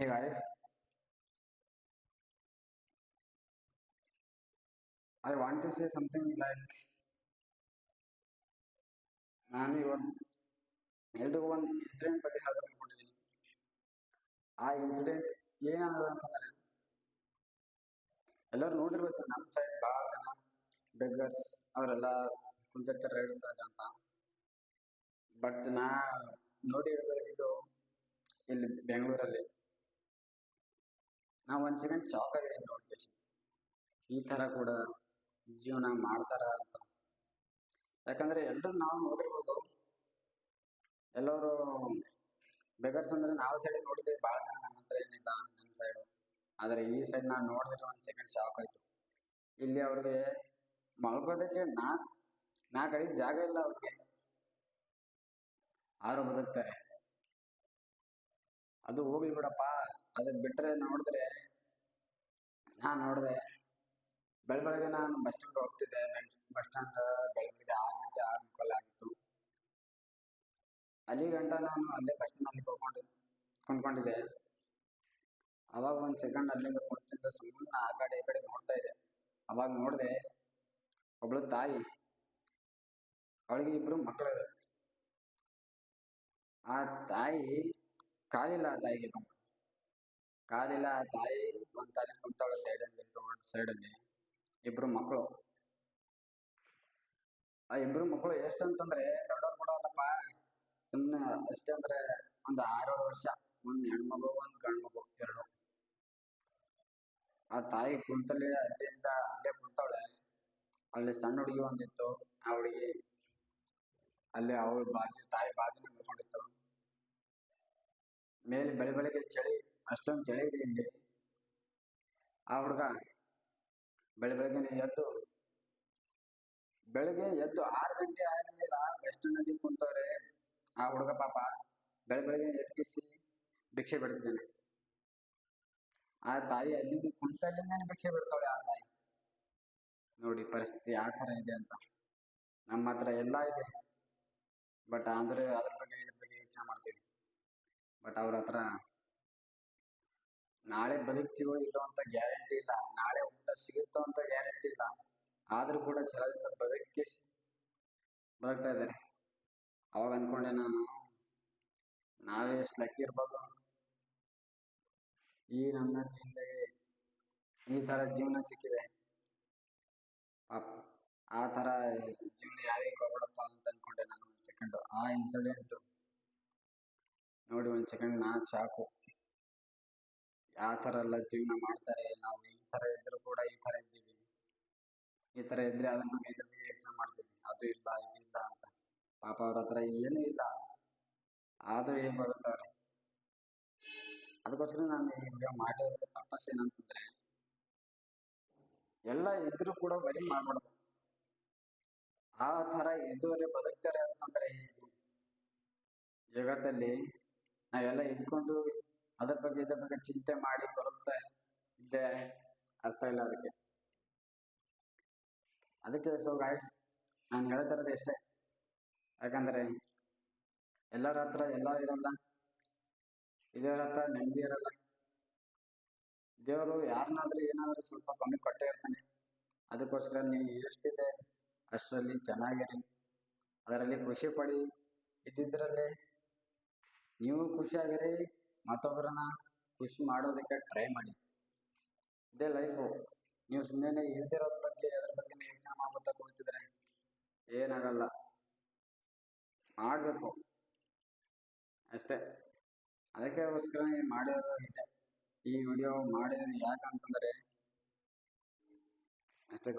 Hey guys, I want to say something like ನಾನು ಇವತ್ತು ಎಲ್ರಿಗೂ ಒಂದು ಇನ್ಸಿಡೆಂಟ್ ಬಗ್ಗೆ ಹೇಳ್ಬೇಕು ಅನ್ಕೊಂಡಿದ್ದೀನಿ. ಆ ಇನ್ಸಿಡೆಂಟ್ ಏನಾದ್ರು ಅಂತಂದ್ರೆ ಎಲ್ಲರೂ ನೋಡಿರ್ಬೇಕು ನಮ್ಮ ಸೈಡ್ ಭಾಳ ಜನ ಬೆಗ್ಗರ್ಸ್ ಅವರೆಲ್ಲ ಕುಂತಿರ್ತಾರೆ ರೈಟ್ ಸೈಡ್ ಅಂತ. ಬಟ್ ನಾ ನೋಡಿರೋದು ಇದು ಇಲ್ಲಿ ಬೆಂಗಳೂರಲ್ಲಿ. ನಾ ಒಂದು ಸೆಕೆಂಡ್ ಶಾಕ್ ಆಗಿದ್ದೀನಿ ನೋಡಿ, ಈ ಥರ ಕೂಡ ಜೀವನ ಮಾಡ್ತಾರ ಅಂತ. ಯಾಕಂದ್ರೆ ಎಲ್ಲರೂ ನಾವು ನೋಡಿರ್ಬೋದು, ಎಲ್ಲರೂ ಬೆಗರ್ಸ್ ಅಂದ್ರೆ ನಾವು ಸೈಡ್ ನೋಡಿದ್ರೆ ಭಾಳ ಜನ ನಮ್ಮ ಹತ್ರ ಏನಿಲ್ಲ ನಮ್ಮ ಸೈಡು. ಆದರೆ ಈ ಸೈಡ್ ನಾನು ನೋಡಿದ್ರೆ ಒಂದು ಸೆಕೆಂಡ್ ಶಾಕ್ ಆಯಿತು. ಇಲ್ಲಿ ಅವ್ರಿಗೆ ಮಲ್ಕೋದಕ್ಕೆ ನಾಲ್ಕೈದು ಜಾಗ ಇಲ್ಲ ಅವ್ರಿಗೆ, ಆರು ಬದುಕ್ತಾರೆ. ಅದು ಹೋಗ್ಲಿ ಬಿಡಪ್ಪ, ಅದನ್ನ ಬಿಟ್ಟರೆ ನೋಡಿದ್ರೆ ನಾನು ನೋಡಿದೆ ಬೆಳಗ್ಗೆ ನಾನು ಬಸ್ ಸ್ಟ್ಯಾಂಡ್ ಹೋಗ್ತಿದ್ದೆ. ಬಸ್ ಸ್ಟ್ಯಾಂಡ್ ಬೆಳಗ್ಗೆ 6 ಗಂಟೆ 6:45 ಆಗಿತ್ತು. ಅಲ್ಲಿ ಗಂಟ ನಾನು ಅಲ್ಲೇ ಬಸ್ ಸ್ಟ್ಯಾಂಡ್ ಅಲ್ಲಿ ಕುಂತ್ಕೊಂಡಿದ್ದೆ. ಅವಾಗ ಒಂದು ಸೆಕೆಂಡ್ ಅಲ್ಲಿಂದ ಕುಂತಿದ್ದ ಸುಮ್ಮನೆ ಆ ಕಡೆ ಈ ಕಡೆ ನೋಡ್ತಾ ಇದ್ದೆ. ಅವಾಗ ನೋಡಿದೆ ಒಬ್ಳು ತಾಯಿ, ಅವಳಿಗೆ 2 ಮಕ್ಕಳು. ಆ ತಾಯಿ ಕಾಲಿಲ್ಲ, ಆ ತಾಯಿಗೆ ಕಾಲಿಲ್ಲ. ಆ ತಾಯಿ ಒಂದು ತಾಯಿ ಕುಂತವಳ ಸೈಡಲ್ಲಿ, ರೋಡ್ ಸೈಡಲ್ಲಿ. 2 ಮಕ್ಕಳು. ಆ 2 ಮಕ್ಕಳು ಎಷ್ಟಂತಂದ್ರೆ ದೊಡ್ಡವ್ರು ಕೂಡ ಅಲ್ಲಪ್ಪ, ಸುಮ್ಮನೆ ಎಷ್ಟೇ ಅಂದ್ರೆ ಒಂದು 6-7 ವರ್ಷ. ಒಂದು ಹೆಣ್ಮಗು ಒಂದು ಗಂಡು ಮಗು 2. ಆ ತಾಯಿ ಕುಂತಲ್ಲಿ ಅಲ್ಲಿಂದ ಅಲ್ಲೇ ಕುಂತವಳೆ. ಅಲ್ಲಿ ಸಣ್ಣ ಹುಡುಗಿ ಒಂದಿತ್ತು. ಆ ಹುಡುಗಿ ಅಲ್ಲಿ ಅವಳು ತಾಯಿ ಬಾಜುನೇ ಮಲ್ಕೊಂಡಿತ್ತು. ಮೇಲೆ ಬೆಳಗ್ಗೆ ಚಳಿ, ಅಷ್ಟೊಂದು ಚಳಿ ಇದೆ ಇಲ್ಲಿ. ಆ ಹುಡುಗ ಬೆಳಗ್ಗೆನೆ ಎದ್ದು 6 ಗಂಟೆ ಆಗಿರಲಿಲ್ಲ, ಬಸ್ ಸ್ಟ್ಯಾಂಡಲ್ಲಿ ಕುಂತವ್ರೆ. ಆ ಹುಡುಗ ಪಾಪ ಬೆಳಗ್ಗೆ ಎದ್ಗಿಸಿ ಭಿಕ್ಷೆ ಬಿಡ್ತಿದ್ದಾನೆ. ಆ ತಾಯಿ ಅಲ್ಲಿಂದ ಕುಂತಲ್ಲಿಂದಾನೆ ಭಿಕ್ಷೆ ಬಿಡ್ತಾಳೆ ಆ ತಾಯಿ. ನೋಡಿ ಪರಿಸ್ಥಿತಿ ಯಾವ ಥರ ಇದೆ ಅಂತ. ನಮ್ಮ ಹತ್ರ ಎಲ್ಲ ಇದೆ, ಬಟ್ ಅಂದರೆ ಅದ್ರ ಬಗ್ಗೆ ಇದ್ರ ಬಗ್ಗೆ ಯೋಚನೆ ಮಾಡ್ತೀವಿ. ಬಟ್ ಅವ್ರ ಹತ್ರ ನಾಳೆ ಬದುಕ್ತೀವೋ ಇಲ್ಲೋ ಅಂತ ಗ್ಯಾರಂಟಿ ಇಲ್ಲ, ನಾಳೆ ಊಟ ಸಿಗುತ್ತೋ ಅಂತ ಗ್ಯಾರಂಟಿ ಇಲ್ಲ. ಆದರೂ ಕೂಡ ಛಲದಿಂದ ಬದುಕ್ತಾ ಇದ್ದಾರೆ. ಅವಾಗ ಅನ್ಕೊಂಡೆ ನಾನು, ನಾವೇ ಎಷ್ಟು ಲಕ್ಕಿ ಇರ್ಬೋದು, ಈ ನನ್ನ ಜಿಂದಗಿ ಈ ಥರ ಜೀವನ ಸಿಕ್ಕಿದೆ. ಪಾಪ ಆ ಥರ ಜೀವನ ಯಾರಿಗೆ ಹೋಗ್ಬಿಡಪ್ಪ ಅಂತ ಅನ್ಕೊಂಡೆ ನಾನು. ಒಂದು ಸೆಕೆಂಡು ಆ ಇನ್ಸಿಡೆಂಟು ನೋಡಿ ಒಂದು ಸೆಕೆಂಡ್ ನಾನು ಸಾಕು. ಯಾವ ಥರ ಎಲ್ಲ ಜೀವನ ಮಾಡ್ತಾರೆ. ನಾವು ಈ ಥರ ಇದ್ರೂ ಕೂಡ ಈ ಥರ ಇದ್ದೀವಿ. ಈ ಥರ ಇದ್ರೆ ಅದನ್ನು ಇದ್ರ ಬಗ್ಗೆ ಯೋಚನೆ ಮಾಡ್ತೀವಿ, ಅದು ಇಲ್ಲ ಇದು ಇಲ್ಲ ಅಂತ. ಪಾಪ ಅವ್ರ ಹತ್ರ ಏನೂ ಇಲ್ಲ, ಆದರೂ ಏನು ಬದುಕ್ತಾರೆ. ಅದಕ್ಕೋಸ್ಕರ ನಾನು ಈ ವಿಡಿಯೋ ಮಾಡಿರೋ ಪರ್ಪಸ್ ಏನಂತಂದ್ರೆ, ಎಲ್ಲ ಇದ್ರೂ ಕೂಡ ಬರೀ ಮಾಡ್ಬಾರ್ದು. ಆ ಥರ ಇದುವರೆ ಬದುಕ್ತಾರೆ ಅಂತಂದ್ರೆ ಈ ಜಗತ್ತಲ್ಲಿ ನಾವೆಲ್ಲ ಇದ್ಕೊಂಡು ಅದ್ರ ಬಗ್ಗೆ ಇದ್ರ ಬಗ್ಗೆ ಚಿಂತೆ ಮಾಡಿ ಬರುತ್ತೆ ಇದ್ದೆ ಅರ್ಥ ಇಲ್ಲ ಅದಕ್ಕೆ. ಸೊ ಗಾಯ್ಸ್, ನಾನು ಹೇಳ್ತಾ ಇರೋದು ಎಷ್ಟೇ. ಯಾಕಂದರೆ ಎಲ್ಲರ ಹತ್ರ ಎಲ್ಲ ಇರಲ್ಲ, ಇದರ ಹತ್ರ ನೆಮ್ಮದಿ ಇರಲ್ಲ. ದೇವರು ಯಾರನ್ನಾದ್ರೂ ಏನಾದರೂ ಸ್ವಲ್ಪ ಕಮ್ಮಿ ಕೊಟ್ಟೇ ಇರ್ತಾನೆ. ಅದಕ್ಕೋಸ್ಕರ ನೀವು ಎಷ್ಟಿದೆ ಅಷ್ಟರಲ್ಲಿ ಚೆನ್ನಾಗಿರಿ, ಅದರಲ್ಲಿ ಖುಷಿ ಪಡಿ. ಇದ್ದಿದ್ದರಲ್ಲೇ ನೀವು ಖುಷಿಯಾಗಿರಿ, ಮತ್ತೊಬ್ಬರನ್ನ ಖುಷಿ ಮಾಡೋದಕ್ಕೆ ಟ್ರೈ ಮಾಡಿ. ಇದೇ ಲೈಫು. ನೀವು ಸುಮ್ಮನೆ ಇಲ್ದಿರೋದ್ರ ಬಗ್ಗೆ ಅದ್ರ ಬಗ್ಗೆ ಯೋಚನೆ ಮಾಡ್ಕೊತಾ ಕೂತಿದ್ರೆ ಏನಾಗಲ್ಲ. ಮಾಡಬೇಕು ಅಷ್ಟೇ. ಅದಕ್ಕೋಸ್ಕರ ಮಾಡಿರೋದು ಇದೆ. ಈ ವಿಡಿಯೋ ಮಾಡಿರೋದು ಯಾಕಂತಂದರೆ ಅಷ್ಟೇ.